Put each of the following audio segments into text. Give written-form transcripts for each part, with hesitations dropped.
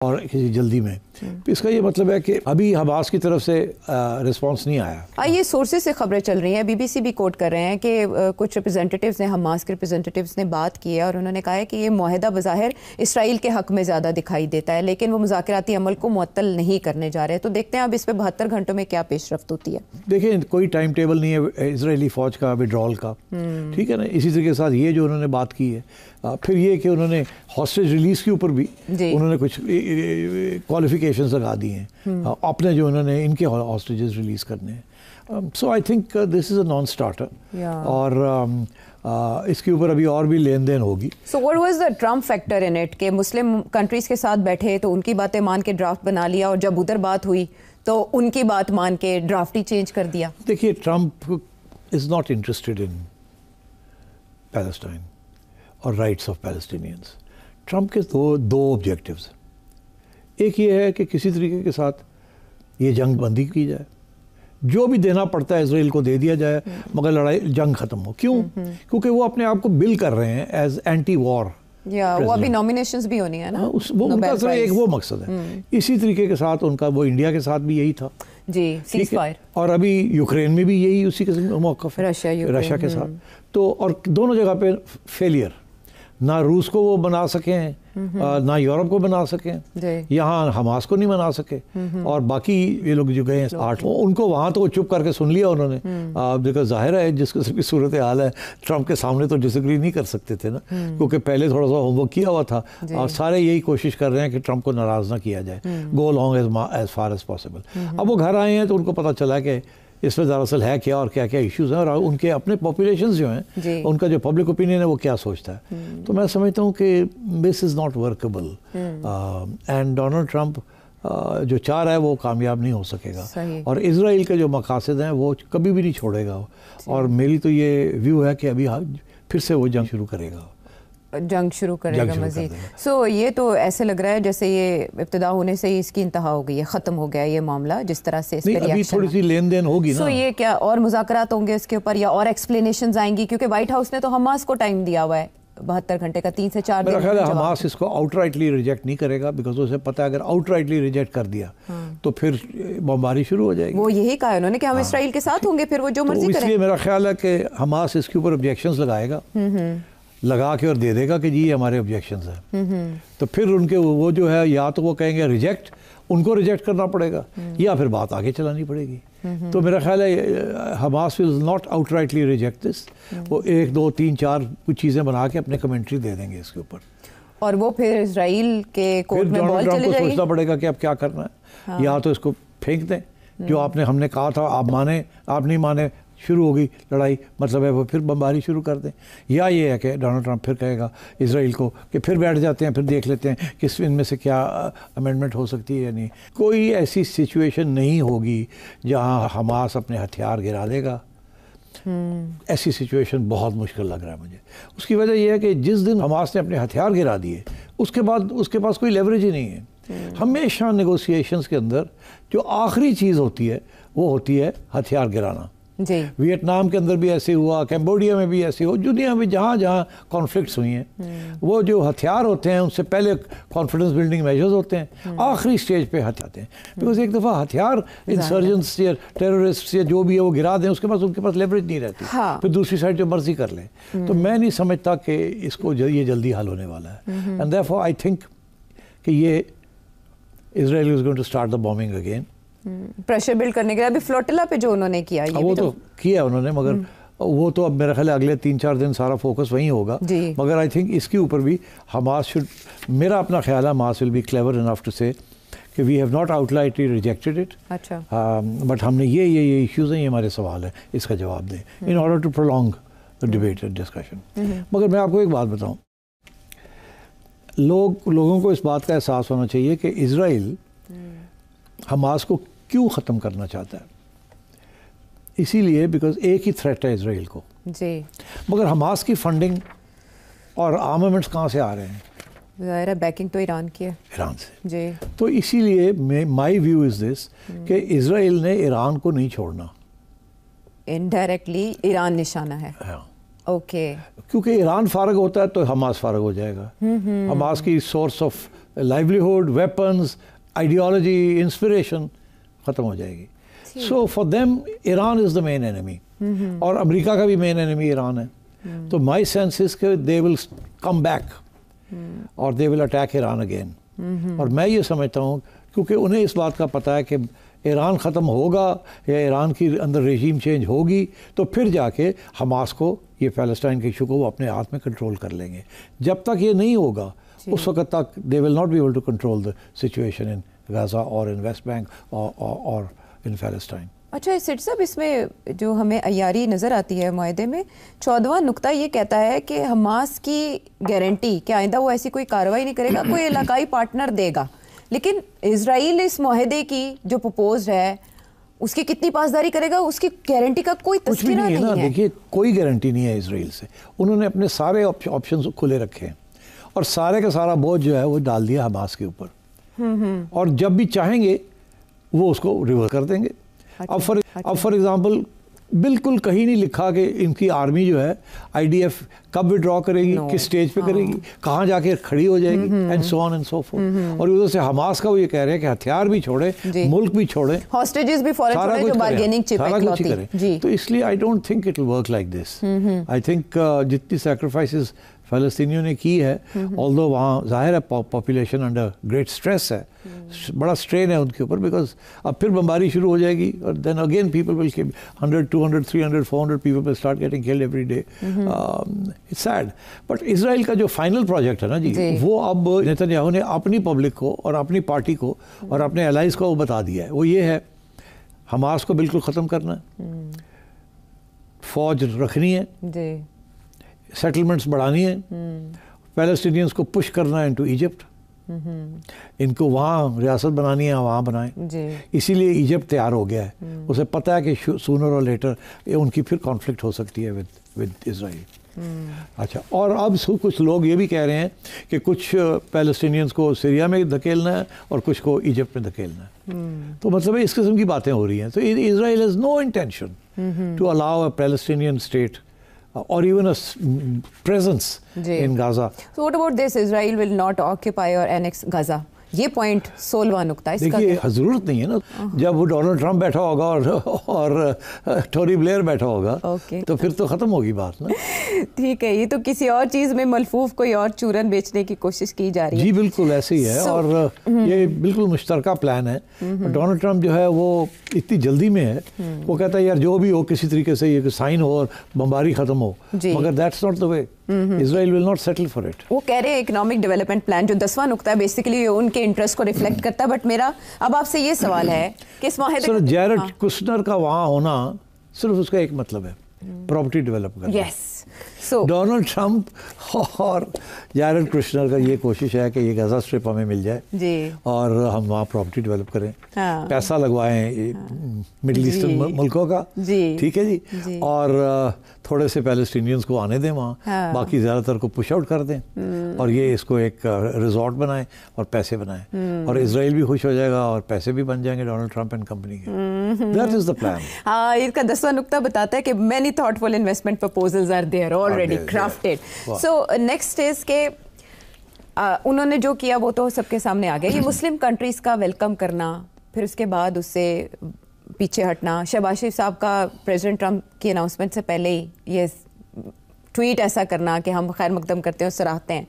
اور کسی جلدی میں. اس کا یہ مطلب ہے کہ ابھی حماس کی طرف سے رسپانس نہیں آیا. یہ سورسز سے خبریں چل رہی ہیں, بی بی سی بھی کوٹ کر رہے ہیں کہ کچھ ریپرزینٹیوز نے, حماس کے ریپرزینٹیوز نے بات کی ہے اور انہوں نے کہا ہے کہ یہ معاہدہ بظاہر اسرائیل کے حق میں زیادہ دکھائی دیتا ہے, لیکن وہ مذاکراتی عمل کو معطل نہیں کرنے جا رہے. تو دیکھتے ہیں اب اس پہ 72 گھنٹوں میں کیا پیش رفت ہوتی ہے. دیکھیں کوئی ٹائم ٹیبل نہیں ہے اسرائیلی فوج کا وڈرال کا, ٹھیک ہے نا. اسی طریقے کے ساتھ یہ جو انہوں نے بات کی ہے, پھر یہ کہ انہوں نے ہاسٹیج ریلیز کے اوپر بھی انہوں نے کچھ کوالیفیکیشنز لگا دی ہیں اپنے جو انہوں نے ان کے ہاسٹیجز ریلیز کرنے ہیں. So I think this is a non starter, اور اس کے اوپر ابھی اور بھی لین دین ہوگی. So what was the Trump factor in it کہ مسلم کنٹریز کے ساتھ بیٹھے تو ان کی باتیں مان کے ڈرافٹ بنا لیا, اور جب ادھر بات ہوئی تو ان کی بات مان کے ڈرافٹ ہی چینج کر دیا. دیکھیے Trump is not interested in Palestine اور رائٹس آف پیلسٹینینس. ٹرمپ کے دو آبجیکٹیوز. ایک یہ ہے کہ کسی طریقے کے ساتھ یہ جنگ بندی کی جائے, جو بھی دینا پڑتا ہے اسرائیل کو دے دیا جائے, مگر لڑائی جنگ ختم ہو. کیوں؟ کیونکہ وہ اپنے آپ کو بل کر رہے ہیں ایز اینٹی وار. وہ ابھی نامینیشنز بھی ہونی ہے نا, وہ ان کا صرف ایک وہ مقصد ہے. اسی طریقے کے ساتھ ان کا وہ انڈیا کے ساتھ بھی یہی تھا جی, سیز فائر, اور ابھی یوکرین میں بھی یہی اسی قسم کا موقف ہے رشیا کے ساتھ. تو اور دونوں جگہ پہ فیلئر, نہ روس کو وہ بنا سکیں نہ یورپ کو بنا سکیں, یہاں حماس کو نہیں بنا سکے, اور باقی یہ لوگ جو گئے ہیں 8 ان کو وہاں تو چپ کر کے سن لیا انہوں نے. دیکھو ظاہر ہے جس قسم کی صورت حال ہے, ٹرمپ کے سامنے تو ڈس ایگری نہیں کر سکتے تھے نا, کیونکہ پہلے تھوڑا سا ہوم ورک کیا ہوا تھا, اور سارے یہی کوشش کر رہے ہیں کہ ٹرمپ کو ناراض نہ کیا جائے, go long as far as possible. اب وہ گھر آئے ہیں تو ان کو پتہ چلا کہ اس میں دراصل ہے کیا اور کیا کیا ایشوز ہیں, اور ان کے اپنے پاپولیشنز جو ہیں ان کا جو پبلک اوپینین ہے وہ کیا سوچتا ہے. تو میں سمجھتا ہوں کہ this is not workable, and Donald Trump جو چاہ رہا ہے وہ کامیاب نہیں ہو سکے گا, اور اسرائیل کے جو مقاصد ہیں وہ کبھی بھی نہیں چھوڑے گا. اور میری تو یہ ویو ہے کہ ابھی پھر سے وہ جنگ شروع کرے گا, جنگ شروع کرے گا مزید. سو یہ تو ایسے لگ رہا ہے جیسے یہ ابتدا ہونے سے ہی اس کی انتہا ہو گئی ہے, ختم ہو گیا یہ معاملہ جس طرح سے اس پہ ابھی تھوڑی سی لین دین ہوگی نا. سو یہ کیا اور مذاکرات ہوں گے اس کے اوپر, یا اور ایکسپلینیشنز آئیں گی, کیونکہ وائٹ ہاؤس نے تو حماس کو ٹائم دیا ہوا ہے 72 گھنٹے کا, 3 سے 4 دن. میرا خیال ہے حماس اس کو آؤٹ رائٹلی ریجیکٹ نہیں کرے گا, بیکاز اسے پتہ ہے اگر آؤٹ رائٹلی ریجیکٹ کر دیا تو پھر بمباری شروع ہو جائے گی. وہ یہی کہا انہوں نے کہ ہم اسرائیل کے ساتھ ہوں گے, پھر وہ جو مرضی کریں. اس لیے میرا خیال ہے کہ حماس اس کے اوپر آبجیکشنز لگائے گا, لگا کے اور دے دے گا کہ جی یہ ہمارے آبجیکشنز ہیں. تو پھر ان کے وہ جو ہے یا تو وہ کہیں گے ریجیکٹ, ان کو ریجیکٹ کرنا پڑے گا, یا پھر بات آگے چلانی پڑے گی. تو میرا خیال ہے Hamas will not out rightly reject this. وہ 1 2 3 4 کچھ چیزیں بنا کے اپنے کمنٹری دے دیں گے اس کے اوپر, اور وہ پھر اسرائیل کے کورٹ میں بال چلے جائے گی. سوچنا پڑے گا کہ اب کیا کرنا ہے, یا تو اس کو پھینک دیں جو آپ نے ہم نے کہا تھا آپ مانے, آپ نہیں مانے, شروع ہوگی لڑائی, مطلب ہے وہ پھر بمباری شروع کر دیں. یا یہ ہے کہ ڈونلڈ ٹرمپ پھر کہے گا اسرائیل کو کہ پھر بیٹھ جاتے ہیں, پھر دیکھ لیتے ہیں کہ ان میں سے کیا امینڈمنٹ ہو سکتی ہے یا نہیں. کوئی ایسی سچویشن نہیں ہوگی جہاں حماس اپنے ہتھیار گرا دے گا. ایسی سچویشن بہت مشکل لگ رہا ہے مجھے. اس کی وجہ یہ ہے کہ جس دن حماس نے اپنے ہتھیار گرا دیے اس کے بعد اس کے پاس کوئی لیوریج ہی نہیں ہے. ہمیشہ نیگوسیشنز کے اندر جو آخری چیز ہوتی ہے وہ ہوتی ہے ہتھیار گرانا. ویتنام کے اندر بھی ایسے ہوا, کمبوڈیا میں بھی ایسے ہوا, دنیا میں جہاں جہاں کانفلکٹس ہوئی ہیں, وہ جو ہتھیار ہوتے ہیں ان سے پہلے کانفیڈنس بلڈنگ میجرز ہوتے ہیں, آخری سٹیج پہ ہتھیار آتے ہیں. بیکاز ایک دفعہ ہتھیار انسرجنٹس یا ٹیررسٹ یا جو بھی ہے وہ گرا دیں, اس کے پاس ان کے پاس لیوریج نہیں رہتی, پھر دوسری سائڈ جو مرضی کر لیں. تو میں نہیں سمجھتا کہ اس کو یہ جلدی حل ہونے والا ہے. اینڈ دیئرفور آئی تھنک کہ یہ Israel is going to start the bombing again. Pressure build کرنے کے لیے ابھی فلوٹیلا پہ جو انہوں نے کیا وہ تو کیا انہوں نے, مگر وہ تو اب میرا خیال ہے اگلے 3-4 دن سارا فوکس وہیں ہوگا. مگر آئی تھنک اس کے اوپر بھی حماس شوڈ, میرا اپنا خیال ہے Hamas will be clever enough to say کہ we have not outrightly rejected it, but ہم نے یہ ایشوز ہیں, یہ ہمارے سوال ہیں, اس کا جواب دیں in order to prolong the debate and discussion. مگر میں آپ کو ایک بات بتاؤں, لوگوں کو اس بات کا احساس ہونا چاہیے کہ اسرائیل حماس کو کیوں ختم کرنا چاہتا ہے. اسی لیے بیکاز ایک ہی تھریٹ ہے اسرائیل کو, مگر حماس کی فنڈنگ اور آرمامنٹس کہاں سے آ رہے ہیں؟ ظاہر ہے بیکنگ تو ایران کی ہے, ایران سے. تو اسی لیے مائی ویو از دس کہ اسرائیل نے ایران کو نہیں چھوڑنا, انڈائریکٹلی ایران نشانہ ہے. اوکے, کیونکہ ایران فارغ ہوتا ہے تو حماس فارغ ہو جائے گا. حماس کی source of livelihood, weapons, ideology, inspiration ختم ہو جائے گی. So for them Iran is the main enemy. اور امریکہ کا بھی مین انیمی ایران ہے. تو my sense is کہ they will come back اور they will attack Iran again. اور میں یہ سمجھتا ہوں کیونکہ انہیں اس بات کا پتہ ہے کہ ایران ختم ہوگا یا ایران کی اندر ریجیم چینج ہوگی تو پھر جا کے حماس کو یہ فلسطین کے ایشو کو وہ اپنے ہاتھ میں کنٹرول کر لیں گے. جب تک یہ نہیں ہوگا اس وقت تک they will not be able to control the situation in Gaza or in West Bank or in Palestine. اچھا سیٹ صاحب، اس میں جو ہمیں عیاری نظر آتی ہے معاہدے میں 14واں نقطہ یہ کہتا ہے کہ حماس کی گارنٹی کہ آئندہ وہ ایسی کوئی کارروائی نہیں کرے گا، کوئی علاقائی پارٹنر دے گا. لیکن اسرائیل اس معاہدے کی جو پرپوزڈ ہے اس کی کتنی پاسداری کرے گا، اس کی گارنٹی کا کوئی تذکرہ نہیں ہے. دیکھیے کوئی گارنٹی نہیں ہے اسرائیل سے. انہوں نے اپنے سارے آپشنز کھلے رکھے ہیں اور سارے کا سارا بوجھ جو ہے وہ ڈال دیا حماس کے اوپر. اور جب بھی چاہیں گے وہ اس کو ریورس کر دیں گے. اب فار ایگزامپل بالکل کہیں نہیں لکھا کہ ان کی آرمی جو ہے آئی ڈی ایف کب وڈرا کرے گی، کس سٹیج پہ کرے گی، کہاں جا کے کھڑی ہو جائے گی، and so on and so forth. اور ادھر سے حماس کا وہ یہ کہہ رہے ہیں کہ ہتھیار بھی چھوڑیں، ملک بھی چھوڑیں، ہاسٹیجز بھی فوراً چھوڑیں، جو بارگیننگ چپ کریں. تو اس لیے I don't think it will work like this. I think جتنی سیکریفائسز فلسطینیوں نے کی ہے، آلدو وہاں ظاہر ہے پاپولیشن انڈر گریٹ سٹریس ہے، بڑا سٹرین ہے ان کے اوپر، بیکاز اب پھر بمباری شروع ہو جائے گی اور دین اگین پیپل ول کل 100 200 300 400 people will start getting killed every day. It's sad. But Israel کا جو فائنل پروجیکٹ ہے نا جی، وہ اب نیتن یاہو نے اپنی پبلک کو اور اپنی پارٹی کو اور اپنے الائز کو وہ بتا دیا ہے. وہ یہ ہے حماس کو بالکل ختم کرنا ہے، فوج رکھنی ہے، سیٹلمنٹس بڑھانی ہیں، پیلسٹینینز کو پش کرنا ہے انٹو ایجپٹ، ان کو وہاں ریاست بنانی ہے وہاں بنائیں. اسی لیے ایجپٹ تیار ہو گیا ہے. اسے پتہ ہے کہ سونر اور لیٹر ان کی پھر کانفلکٹ ہو سکتی ہے ود اسرائیل. اچھا، اور اب کچھ لوگ یہ بھی کہہ رہے ہیں کہ کچھ پیلسٹینینز کو سیریا میں دھکیلنا ہے اور کچھ کو ایجپٹ میں دھکیلنا ہے. تو مطلب اس قسم کی باتیں ہو رہی ہیں. تو Israel has no intention to allow a Palestinian state or even a presence in Gaza. So what about this? Israel will not occupy or annex Gaza. یہ پوائنٹ 16واں نقطہ اس کا دیکھیے ضرورت نہیں ہے نا. جب وہ ڈونلڈ ٹرمپ بیٹھا ہوگا اور ٹونی بلیئر بیٹھا ہوگا تو پھر تو ختم ہوگی بات نا. ٹھیک ہے، یہ تو کسی اور چیز میں ملفوف کوئی اور چورن بیچنے کی کوشش کی جا رہی ہے. جی بالکل ایسے ہی ہے. اور یہ بالکل مشترکہ پلان ہے. ڈونلڈ ٹرمپ جو ہے وہ اتنی جلدی میں ہے، وہ کہتا ہے یار جو بھی ہو کسی طریقے سے یہ سائن ہو اور بمباری ختم ہو، مگر that's not the way. Israel will not settle for it. وہ کہہ رہے ہیں اکنامک ڈیولپمنٹ پلان جو 10واں نقطہ ہے بیسیکلی ان کے انٹرسٹ کو ریفلیکٹ کرتا ہے. بٹ میرا اب آپ سے یہ سوال ہے کہ اس معاہدے سر جیرڈ کشنر کا وہاں ہونا صرف اس کا ایک مطلب ہے، پراپرٹی ڈیولپ کرنا. یس. سو ڈونلڈ ٹرمپ اور جیرڈ کشنر کا یہ کوشش ہے کہ یہ غزہ اسٹرپ ہمیں مل جائے جی اور ہم وہاں پراپرٹی ڈیولپ کریں، پیسہ لگوائیں مڈل ایسٹرن ملکوں کا. ٹھیک ہے جی. اور تھوڑے سے پیلسٹینینز کو آنے دیں وہاں، باقی زیادہ تر کو پش آؤٹ کر دیں اور یہ اس کو ایک ریزورٹ بنائیں اور پیسے بنائیں اور اسرائیل بھی خوش ہو جائے گا اور پیسے بھی بن جائیں گے ڈونلڈ ٹرمپ اینڈ کمپنی کے. That is the plan. ہاں، اس کا 10واں نقطہ بتاتا ہے کہ many thoughtful investment proposals are there already crafted. So next is کہ انہوں نے جو کیا وہ تو سب کے سامنے آ گیا. یہ مسلم کنٹریز کا ویلکم کرنا، پھر اس کے بعد اس سے پیچھے ہٹنا. شہباز شریف صاحب کا پریزیڈنٹ ٹرمپ کی اناؤنسمنٹ سے پہلے ہی یہ ٹویٹ ایسا کرنا کہ ہم خیر مقدم کرتے ہیں اور سراہتے ہیں.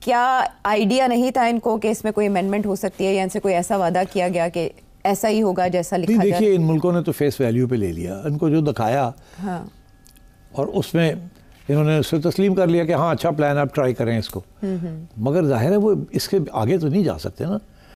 کیا آئیڈیا نہیں تھا ان کو کہ اس میں کوئی امینڈمنٹ ہو سکتی ہے یا ان سے کوئی ایسا وعدہ کیا گیا کہ ایسا ہی ہوگا جیسا لکھا جائے؟ دیکھیے ان ملکوں نے تو فیس ویلیو پہ لے لیا، ان کو جو دکھایا اور اس میں انہوں نے اسے تسلیم کر لیا کہ ہاں اچھا پلان ہے، آپ ٹرائی کریں اس کو. مگر ظاہر ہے وہ اس کے آگے تو نہیں جا سکتے نا.